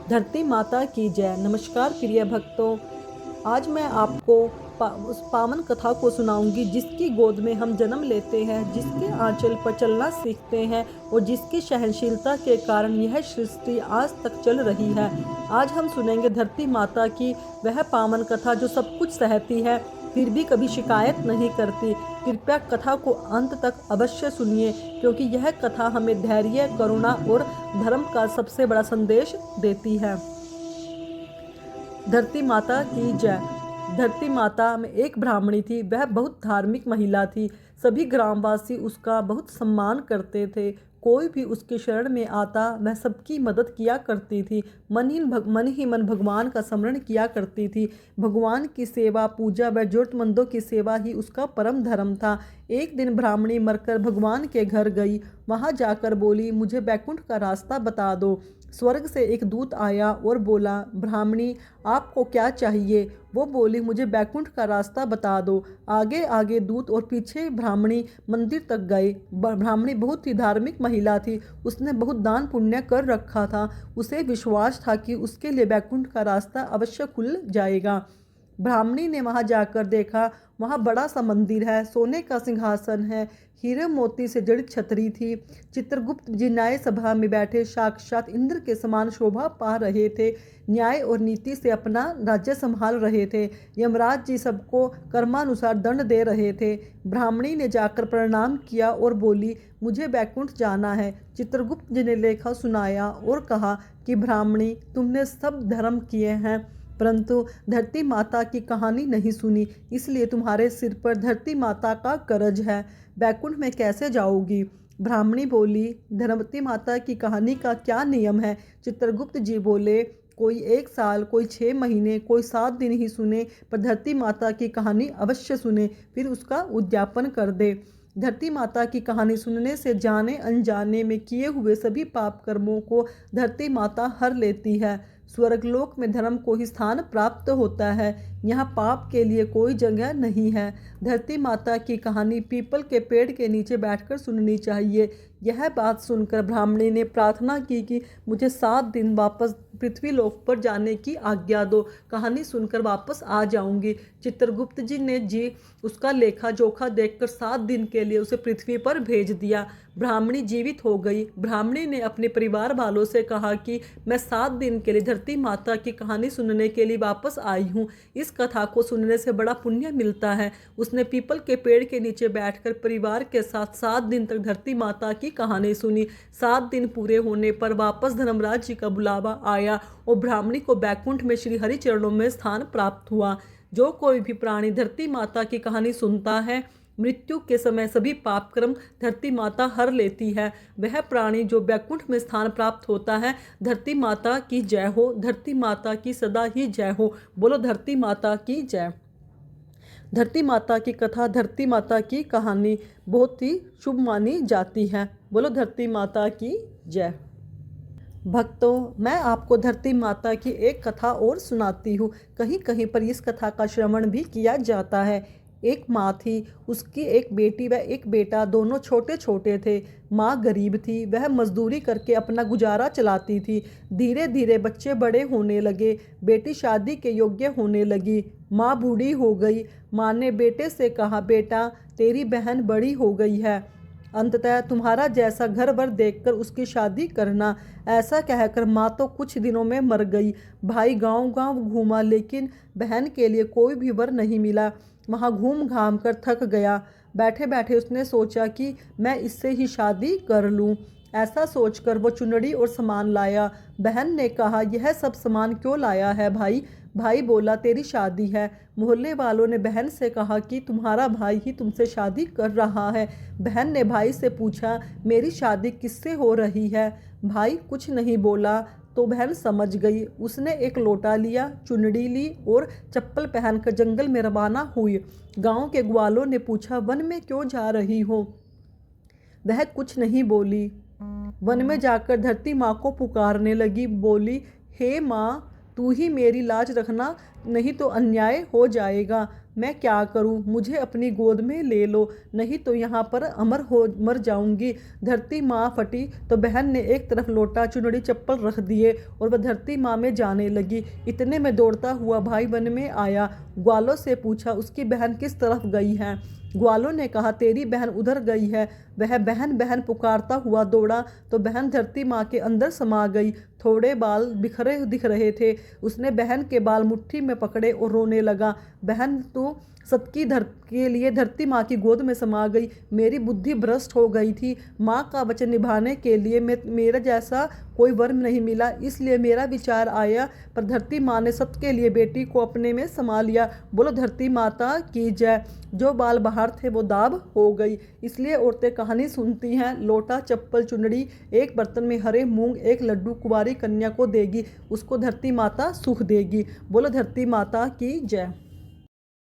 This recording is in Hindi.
धरती माता की जय। नमस्कार प्रिय भक्तों, आज मैं आपको उस पावन कथा को सुनाऊंगी जिसकी गोद में हम जन्म लेते हैं, जिसके आंचल पर चलना सीखते हैं और जिसकी सहनशीलता के कारण यह सृष्टि आज तक चल रही है। आज हम सुनेंगे धरती माता की वह पावन कथा जो सब कुछ सहती है फिर भी कभी शिकायत नहीं करती। कृपया कथा को अंत तक अवश्य सुनिए, क्योंकि यह कथा हमें धैर्य, करुणा और धर्म का सबसे बड़ा संदेश देती है। धरती माता की जय। धरती माता में एक ब्राह्मणी थी। वह बहुत धार्मिक महिला थी। सभी ग्रामवासी उसका बहुत सम्मान करते थे। कोई भी उसके शरण में आता वह सबकी मदद किया करती थी। मन ही मन भगवान का स्मरण किया करती थी। भगवान की सेवा, पूजा व जरूरतमंदों की सेवा ही उसका परम धर्म था। एक दिन ब्राह्मणी मरकर भगवान के घर गई। वहां जाकर बोली, मुझे बैकुंठ का रास्ता बता दो। स्वर्ग से एक दूत आया और बोला, ब्राह्मणी आपको क्या चाहिए? वो बोली, मुझे बैकुंठ का रास्ता बता दो। आगे आगे दूत और पीछे ब्राह्मणी मंदिर तक गए। ब्राह्मणी बहुत ही धार्मिक महिला थी। उसने बहुत दान पुण्य कर रखा था। उसे विश्वास था कि उसके लिए बैकुंठ का रास्ता अवश्य खुल जाएगा। ब्राह्मणी ने वहां जाकर देखा, वहां बड़ा सा मंदिर है, सोने का सिंहासन है, हीरे मोती से जड़ित छतरी थी। चित्रगुप्त जी न्याय सभा में बैठे साक्षात इंद्र के समान शोभा पा रहे थे। न्याय और नीति से अपना राज्य संभाल रहे थे। यमराज जी सबको कर्मानुसार दंड दे रहे थे। ब्राह्मणी ने जाकर प्रणाम किया और बोली, मुझे बैकुंठ जाना है। चित्रगुप्त जी ने लेखा सुनाया और कहा कि ब्राह्मणी, तुमने सब धर्म किए हैं परंतु धरती माता की कहानी नहीं सुनी, इसलिए तुम्हारे सिर पर धरती माता का कर्ज है। बैकुंठ में कैसे जाओगी? ब्राह्मणी बोली, धरती माता की कहानी का क्या नियम है? चित्रगुप्त जी बोले, कोई 1 साल, कोई 6 महीने, कोई 7 दिन ही सुने, पर धरती माता की कहानी अवश्य सुने, फिर उसका उद्यापन कर दे। धरती माता की कहानी सुनने से जाने अनजाने में किए हुए सभी पाप कर्मों को धरती माता हर लेती है। स्वर्गलोक में धर्म को ही स्थान प्राप्त होता है। यहाँ पाप के लिए कोई जगह नहीं है। धरती माता की कहानी पीपल के पेड़ के नीचे बैठकर सुननी चाहिए। यह बात सुनकर ब्राह्मणी ने प्रार्थना की कि मुझे 7 दिन वापस पृथ्वी लोक पर जाने की आज्ञा दो, कहानी सुनकर वापस आ जाऊंगी। चित्रगुप्त जी उसका लेखा जोखा देखकर 7 दिन के लिए उसे पृथ्वी पर भेज दिया। ब्राह्मणी जीवित हो गई। ब्राह्मणी ने अपने परिवार वालों से कहा कि मैं 7 दिन के लिए धरती माता की कहानी सुनने के लिए वापस आई हूँ। इस कथा को सुनने से बड़ा पुण्य मिलता है। उसने पीपल के पेड़ के नीचे बैठकर परिवार के साथ 7 दिन तक धरती माता की कहानी सुनी। 7 दिन पूरे होने पर वापस धर्मराज जी का बुलावा आया और ब्राह्मणी को बैकुंठ में श्री हरि चरणों में स्थान प्राप्त हुआ। जो कोई भी प्राणी धरती माता की कहानी सुनता है, मृत्यु के समय सभी पाप कर्म धरती माता हर लेती है। वह प्राणी जो बैकुंठ में स्थान प्राप्त होता है। धरती माता की जय हो। धरती माता की सदा ही जय हो। बोलो धरती माता की जय। धरती माता की कथा, धरती माता की कहानी बहुत ही शुभ मानी जाती है। बोलो धरती माता की जय। भक्तों, मैं आपको धरती माता की एक कथा और सुनाती हूँ। कहीं कहीं पर इस कथा का श्रवण भी किया जाता है। एक माँ थी, उसकी एक बेटी व एक बेटा, दोनों छोटे छोटे थे। माँ गरीब थी, वह मजदूरी करके अपना गुजारा चलाती थी। धीरे धीरे बच्चे बड़े होने लगे, बेटी शादी के योग्य होने लगी। माँ बूढ़ी हो गई। माँ ने बेटे से कहा, बेटा तेरी बहन बड़ी हो गई है, अंततः तुम्हारा जैसा घर वर देखकर उसकी शादी करना। ऐसा कहकर माँ तो कुछ दिनों में मर गई। भाई गांव गांव घूमा, लेकिन बहन के लिए कोई भी वर नहीं मिला। वहाँ घूम घाम कर थक गया। बैठे बैठे उसने सोचा कि मैं इससे ही शादी कर लूँ। ऐसा सोचकर वो चुनरी और सामान लाया। बहन ने कहा, यह सब सामान क्यों लाया है भाई? भाई बोला, तेरी शादी है। मोहल्ले वालों ने बहन से कहा कि तुम्हारा भाई ही तुमसे शादी कर रहा है। बहन ने भाई से पूछा, मेरी शादी किससे हो रही है? भाई कुछ नहीं बोला तो बहन समझ गई। उसने एक लोटा लिया, चुनड़ी ली और चप्पल पहनकर जंगल में रवाना हुई। गांव के ग्वालों ने पूछा, वन में क्यों जा रही हो? वह कुछ नहीं बोली। वन में जाकर धरती माँ को पुकारने लगी। बोली, हे माँ, तू ही मेरी लाज रखना, नहीं तो अन्याय हो जाएगा। मैं क्या करूं? मुझे अपनी गोद में ले लो, नहीं तो यहाँ पर मर जाऊंगी। धरती माँ फटी तो बहन ने एक तरफ लोटा चुनड़ी चप्पल रख दिए और वह धरती माँ में जाने लगी। इतने में दौड़ता हुआ भाई वन में आया। ग्वालों से पूछा उसकी बहन किस तरफ गई है। ग्वालों ने कहा तेरी बहन उधर गई है। वह बहन बहन पुकारता हुआ दौड़ा तो बहन धरती माँ के अंदर समा गई। थोड़े बाल बिखरे दिख रहे थे। उसने बहन के बाल मुट्ठी में पकड़े और रोने लगा। बहन तू सबकी के लिए धरती माँ की गोद में समा गई। मेरी बुद्धि भ्रष्ट हो गई थी। माँ का वचन निभाने के लिए मेरा जैसा कोई वर नहीं मिला, इसलिए मेरा विचार आया, पर धरती माँ ने सबके लिए बेटी को अपने में समा लिया। बोलो धरती माता की जय। जो बाल बाहर थे वो दाब हो गई। इसलिए औरतें कहानी सुनती हैं, लोटा चप्पल चुनड़ी एक बर्तन में हरे मूंग एक लड्डू कुंवारी कन्या को देगी, उसको धरती माता सुख देगी। बोलो धरती माता की जय।